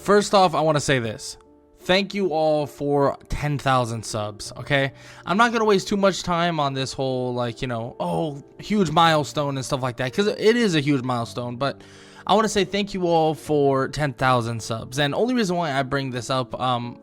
First off, I want to say this. Thank you all for 10,000 subs, okay? I'm not going to waste too much time on this whole, huge milestone and stuff like that, because it is a huge milestone, but I want to say thank you all for 10,000 subs. And only reason why I bring this up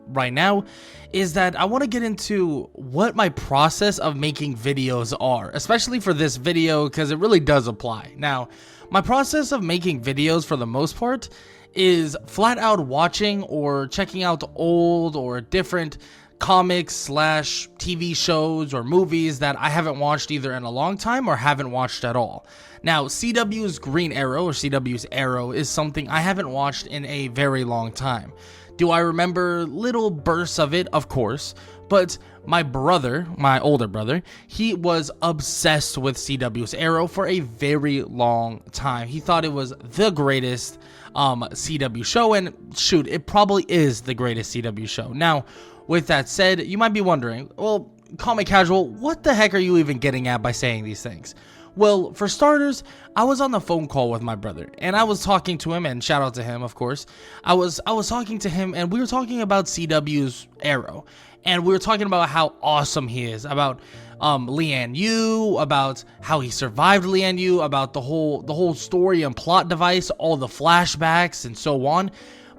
right now is that I want to get into what my process of making videos are, especially for this video, because it really does apply. Now, my process of making videos for the most part is flat out watching or checking out old or different comics / TV shows or movies that I haven't watched either in a long time or haven't watched at all. Now, CW's Green Arrow or CW's Arrow is something I haven't watched in a very long time. Do I remember little bursts of it? Of course. But my brother, my older brother, he was obsessed with CW's Arrow for a very long time. He thought it was the greatest CW show, and shoot, it probably is the greatest CW show. Now, with that said, you might be wondering, well, call me casual, what the heck are you even getting at by saying these things? Well, for starters, I was on the phone call with my brother, and I was talking to him, and shout out to him, of course. I was talking to him, and we were talking about CW's Arrow, and we were talking about how awesome he is, about Lian Yu, about how he survived Lian Yu, about the whole story and plot device, all the flashbacks, and so on.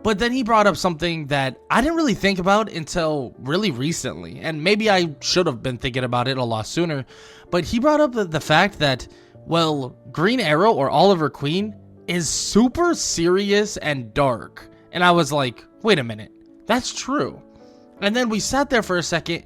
But then he brought up something that I didn't really think about until really recently, and maybe I should have been thinking about it a lot sooner, but he brought up the fact that, well, Green Arrow or Oliver Queen is super serious and dark. And I was like, wait a minute, that's true. And then we sat there for a second,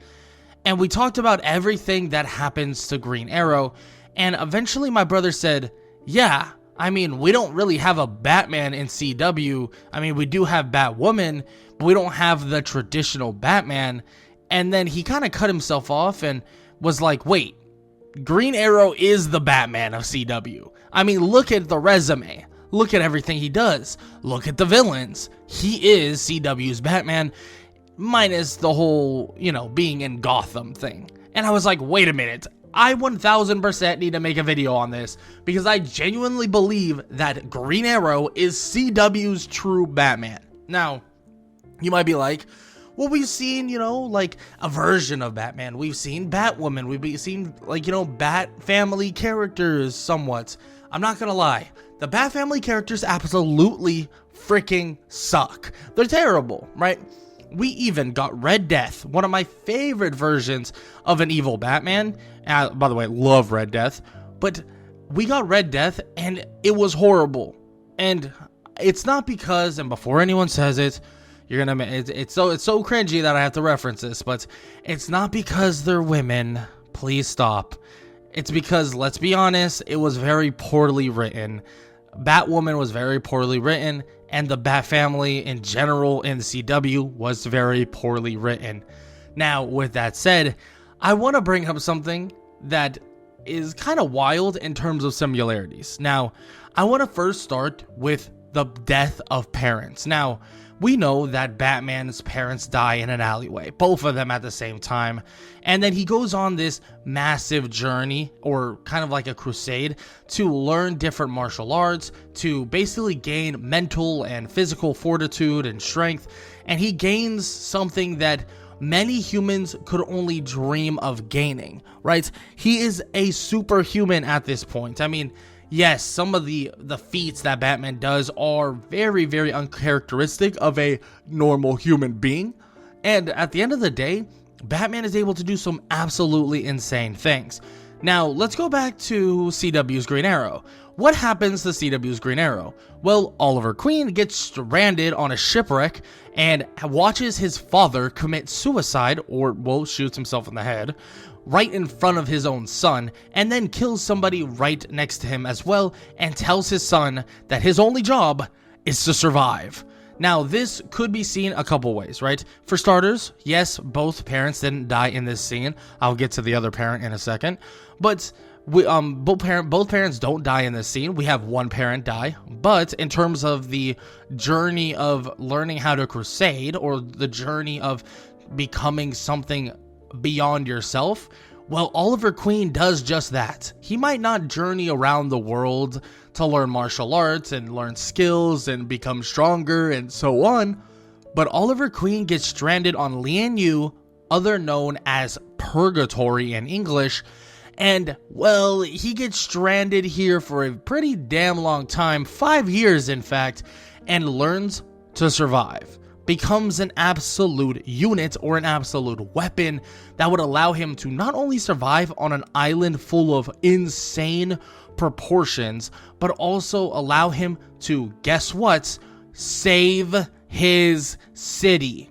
and we talked about everything that happens to Green Arrow, and eventually my brother said, yeah, I mean, we don't really have a Batman in CW. I mean, we do have Batwoman, but we don't have the traditional Batman. And then he kind of cut himself off and was like, wait, Green Arrow is the Batman of CW. I mean, look at the resume. Look at everything he does. Look at the villains. He is CW's Batman, minus the whole, being in Gotham thing. And I was like, wait a minute. I 1000% need to make a video on this because I genuinely believe that Green Arrow is CW's true Batman. Now, you might be like, well, we've seen, a version of Batman. We've seen Batwoman. We've seen, Bat family characters somewhat. I'm not gonna lie. The Bat family characters absolutely freaking suck. They're terrible, right? We even got Red Death, one of my favorite versions of an evil Batman. By the way, love Red Death. But we got Red Death, and it was horrible. And it's not because, and before anyone says it, it's so cringy that I have to reference this, but it's not because they're women. Please stop. It's because, let's be honest, it was very poorly written. Batwoman was very poorly written, and the Bat family in general in CW was very poorly written. Now, with that said, I want to bring up something that is kind of wild in terms of similarities. Now, I want to first start with the death of parents. Now, we know that Batman's parents die in an alleyway, both of them at the same time, and then he goes on this massive journey, or kind of like a crusade, to learn different martial arts, to basically gain mental and physical fortitude and strength, and he gains something that many humans could only dream of gaining, right? He is a superhuman at this point. I mean, yes, some of the feats that Batman does are very, very uncharacteristic of a normal human being. And at the end of the day, Batman is able to do some absolutely insane things. Now, let's go back to CW's Green Arrow. What happens to CW's Green Arrow? Well, Oliver Queen gets stranded on a shipwreck and watches his father commit suicide, or, well, shoots himself in the head, right in front of his own son, and then kills somebody right next to him as well, and tells his son that his only job is to survive. Now, this could be seen a couple ways, right? For starters, yes, both parents didn't die in this scene. I'll get to the other parent in a second. But both parents don't die in this scene. We have one parent die. But in terms of the journey of learning how to crusade, or the journey of becoming something beyond yourself, well, Oliver Queen does just that. He might not journey around the world to learn martial arts and learn skills and become stronger and so on. But Oliver Queen gets stranded on Lian Yu, other known as Purgatory in English, and, well, he gets stranded here for a pretty damn long time, 5 years in fact, and learns to survive. Becomes an absolute unit or an absolute weapon that would allow him to not only survive on an island full of insane proportions, but also allow him to, guess what, save his city.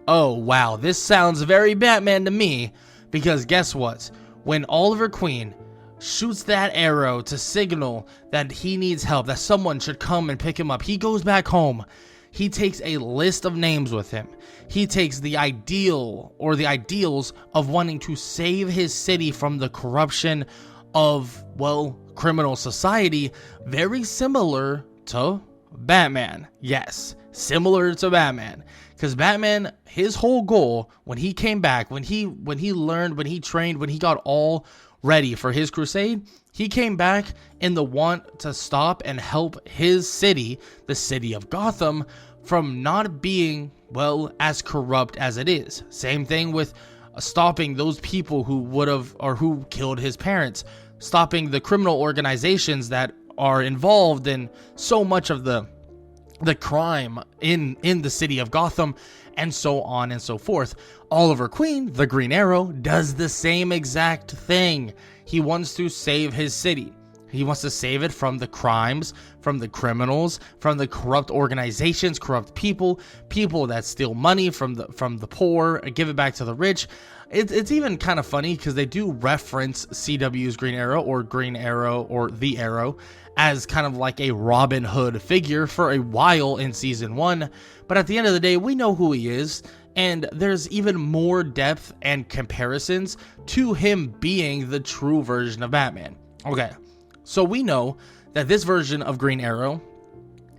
Oh wow, this sounds very Batman to me, because guess what? When Oliver Queen shoots that arrow to signal that he needs help, that someone should come and pick him up, he goes back home. He takes a list of names with him. He takes the ideal or the ideals of wanting to save his city from the corruption of, well, criminal society, very similar to Batman. Yes, similar to Batman. Because Batman, his whole goal when he came back, when he learned, when he trained, when he got all ready for his crusade, he came back in the want to stop and help his city, the city of Gotham, from not being, well, as corrupt as it is. Same thing with stopping those people who would have, or who killed his parents, stopping the criminal organizations that are involved in so much of the crime in the city of Gotham, and so on and so forth. Oliver Queen, the Green Arrow, does the same exact thing. He wants to save his city. He wants to save it from the crimes, from the criminals, from the corrupt organizations, corrupt people that steal money from the poor, give it back to the rich. It's even kind of funny because they do reference CW's Green Arrow or The Arrow as kind of like a Robin Hood figure for a while in season 1. But at the end of the day, we know who he is. And there's even more depth and comparisons to him being the true version of Batman. Okay, so we know that this version of Green Arrow,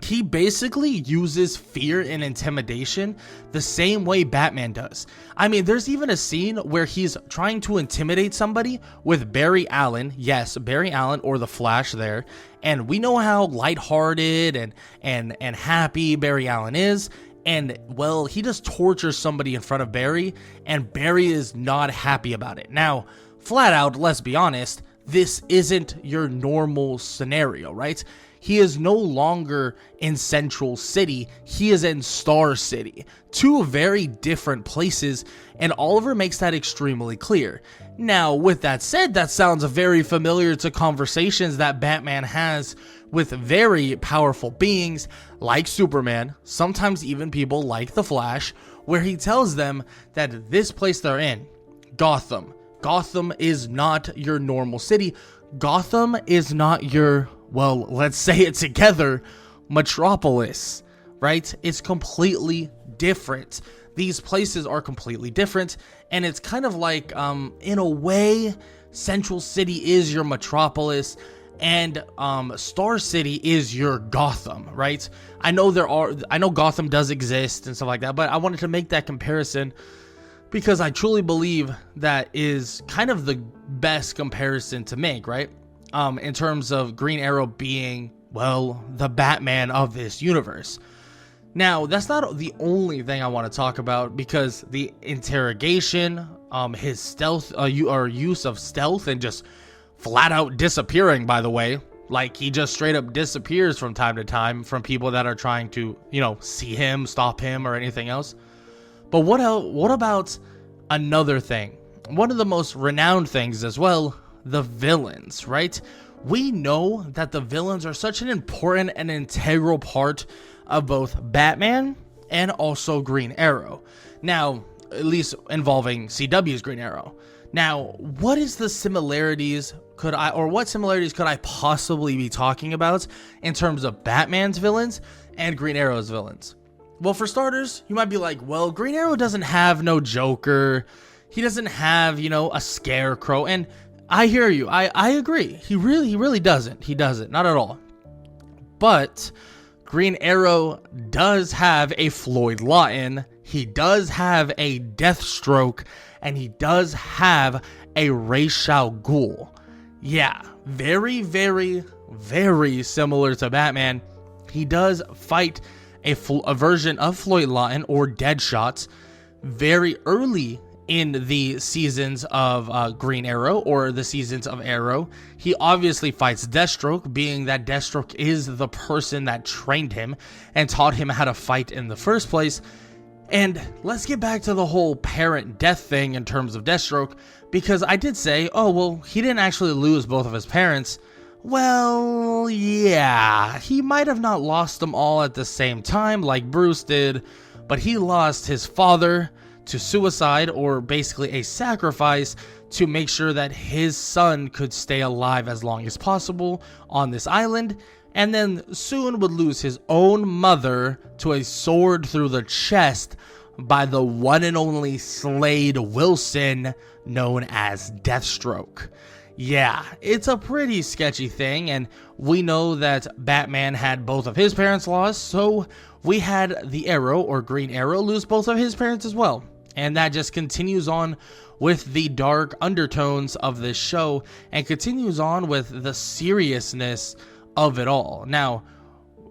he basically uses fear and intimidation the same way Batman does. I mean, there's even a scene where he's trying to intimidate somebody with Barry Allen. Yes, Barry Allen, or the Flash there. And we know how lighthearted and happy Barry Allen is. And, well, he just tortures somebody in front of Barry, and Barry is not happy about it. Now, flat out, let's be honest, this isn't your normal scenario, right? He is no longer in Central City, he is in Star City. Two very different places, and Oliver makes that extremely clear. Now, with that said, that sounds very familiar to conversations that Batman has with very powerful beings like Superman, sometimes even people like the Flash, where he tells them that this place they're in, Gotham is not your normal city. Gotham is not your, well, let's say it together, metropolis, right? It's completely different. These places are completely different, and it's kind of like, in a way, Central City is your metropolis, and Star City is your Gotham, right? I know Gotham does exist and stuff like that, but I wanted to make that comparison because I truly believe that is kind of the best comparison to make, right? In terms of Green Arrow being, well, the Batman of this universe. Now, that's not the only thing I want to talk about, because the interrogation, his stealth, use of stealth, and just flat out disappearing, by the way, like he just straight up disappears from time to time from people that are trying to, see him, stop him, or anything else. But what about another thing? One of the most renowned things as well, the villains, right? We know that the villains are such an important and integral part of both Batman and also Green Arrow. Now, at least involving CW's Green Arrow. Now, what similarities could I possibly be talking about in terms of Batman's villains and Green Arrow's villains? Well, for starters, you might be like, well, Green Arrow doesn't have no Joker. He doesn't have, a Scarecrow. And I hear you. I agree. He really doesn't. He doesn't. Not at all. But Green Arrow does have a Floyd Lawton. He does have a Deathstroke. And he does have a Ra's al Ghul. Yeah, very, very, very similar to Batman. He does fight a version of Floyd Lawton or Deadshot very early in the seasons of Green Arrow or the seasons of Arrow. He obviously fights Deathstroke, being that Deathstroke is the person that trained him and taught him how to fight in the first place. And let's get back to the whole parent death thing in terms of Deathstroke, because I did say, oh, well, he didn't actually lose both of his parents. Well, yeah, he might have not lost them all at the same time like Bruce did, but he lost his father to suicide, or basically a sacrifice to make sure that his son could stay alive as long as possible on this island, and then soon would lose his own mother to a sword through the chest by the one and only Slade Wilson, known as Deathstroke. Yeah, it's a pretty sketchy thing, and we know that Batman had both of his parents lost, so we had the Arrow, or Green Arrow, lose both of his parents as well. And that just continues on with the dark undertones of this show, and continues on with the seriousness of it all. Now,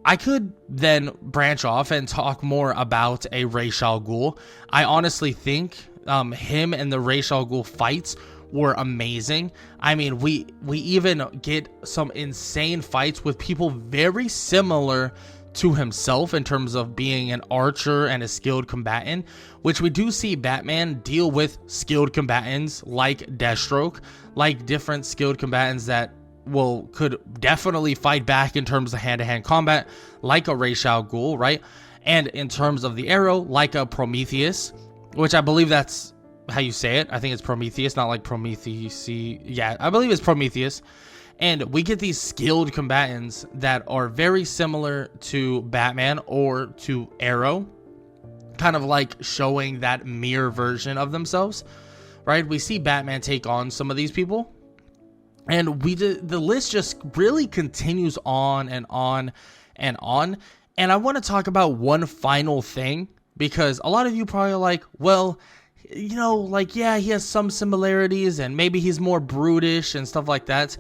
I could then branch off and talk more about a Ra's al Ghul. I honestly think him and the Ra's al Ghul fights were amazing. I mean, we even get some insane fights with people very similar to himself in terms of being an archer and a skilled combatant, which we do see Batman deal with skilled combatants like Deathstroke, like different skilled combatants that could definitely fight back in terms of hand-to-hand combat, like a Ra's al Ghul, right? And in terms of the Arrow, like a Prometheus, which I believe that's how you say it. I think it's Prometheus, not like Prometheus. Yeah, I believe it's Prometheus. And we get these skilled combatants that are very similar to Batman or to Arrow, kind of like showing that mirror version of themselves, right? We see Batman take on some of these people, and the list just really continues on and on and on. And I want to talk about one final thing, because a lot of you probably are like, well, you know, like, yeah, he has some similarities and maybe he's more brutish and stuff like that.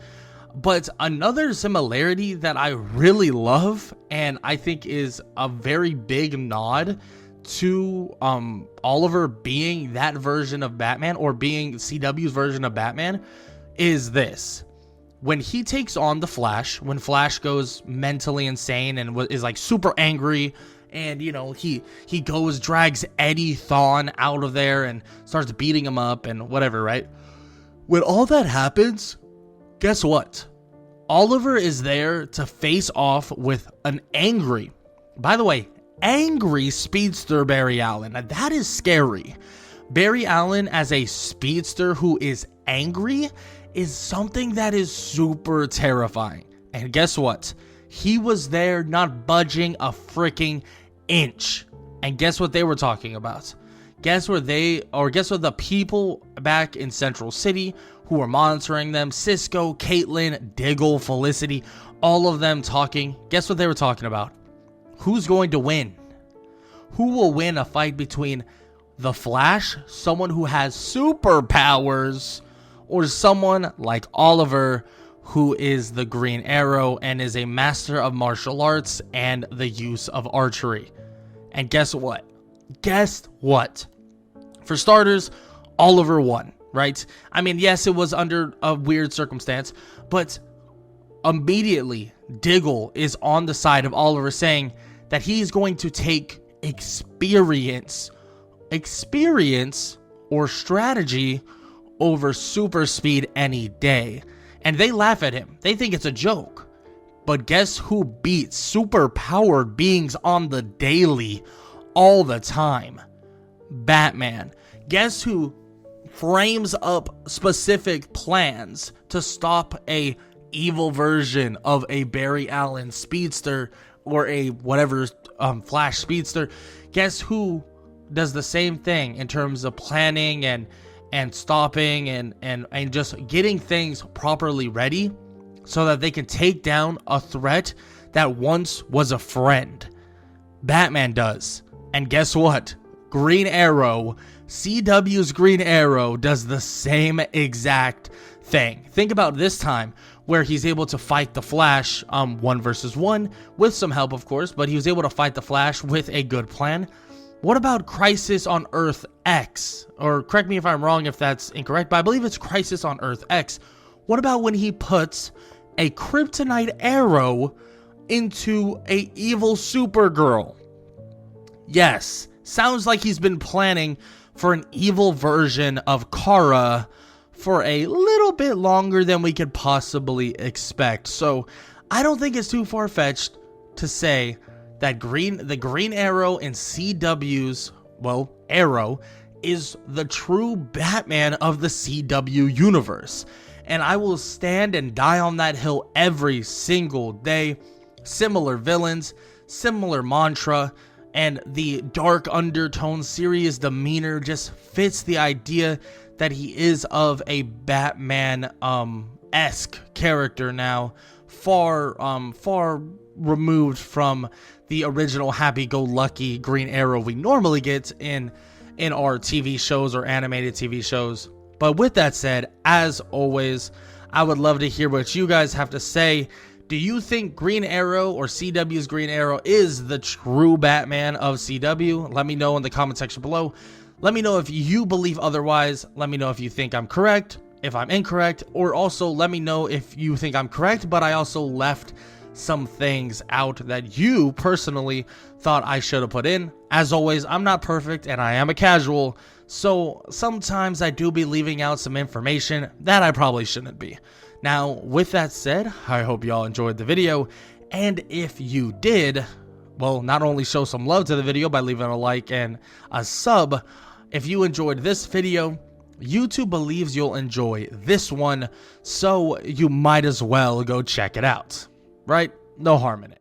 But another similarity that I really love, and I think is a very big nod to Oliver being that version of Batman, or being CW's version of Batman, is this. When he takes on the Flash, when Flash goes mentally insane and is like super angry, and you know, he drags Eddie Thawne out of there and starts beating him up and whatever, right? When all that happens, guess what? Oliver is there to face off with an angry, by the way, angry speedster Barry Allen. Now, that is scary. Barry Allen as a speedster who is angry is something that is super terrifying. And guess what? He was there not budging a freaking inch. And guess what they were talking about? Guess what the people back in Central City who were monitoring them, Cisco, Caitlin, Diggle, Felicity, all of them talking. Guess what they were talking about? Who's going to win? Who will win a fight between the Flash, someone who has superpowers, or someone like Oliver, who is the Green Arrow and is a master of martial arts and the use of archery? And guess what? Guess what? For starters, Oliver won, right? I mean, yes, it was under a weird circumstance, but immediately Diggle is on the side of Oliver, saying that he's going to take experience or strategy over super speed any day. And they laugh at him. They think it's a joke. But guess who beats super powered beings on the daily, all the time? Batman. Guess who frames up specific plans to stop a evil version of a Barry Allen speedster or a whatever Flash speedster? Guess who does the same thing in terms of planning and stopping and just getting things properly ready so that they can take down a threat that once was a friend? Batman does. And guess what? Green Arrow, CW's Green Arrow, does the same exact thing. Think about this time where he's able to fight the Flash 1 versus 1 with some help, of course, but he was able to fight the Flash with a good plan. What about Crisis on Earth X? Or correct me if I'm wrong if that's incorrect, but I believe it's Crisis on Earth X. What about when he puts a kryptonite arrow into a evil Supergirl? Yes, sounds like he's been planning for an evil version of Kara for a little bit longer than we could possibly expect. So I don't think it's too far-fetched to say that the Green Arrow in CW's, well, Arrow, is the true Batman of the CW universe. And I will stand and die on that hill every single day. Similar villains, similar mantra, and the dark undertone, serious demeanor just fits the idea that he is of a Batman-esque character now, far removed from the original happy-go-lucky Green Arrow we normally get in our TV shows or animated TV shows. But with that said, as always, I would love to hear what you guys have to say. Do you think Green Arrow or CW's Green Arrow is the true Batman of CW? Let me know in the comment section below. Let me know if you believe otherwise. Let me know if you think I'm correct, if I'm incorrect, or also let me know if you think I'm correct, but I also left some things out that you personally thought I should have put in. As always, I'm not perfect and I am a casual, so sometimes I do be leaving out some information that I probably shouldn't be. Now, with that said, I hope y'all enjoyed the video, and if you did, well, not only show some love to the video by leaving a like and a sub, if you enjoyed this video, YouTube believes you'll enjoy this one, so you might as well go check it out, right? No harm in it.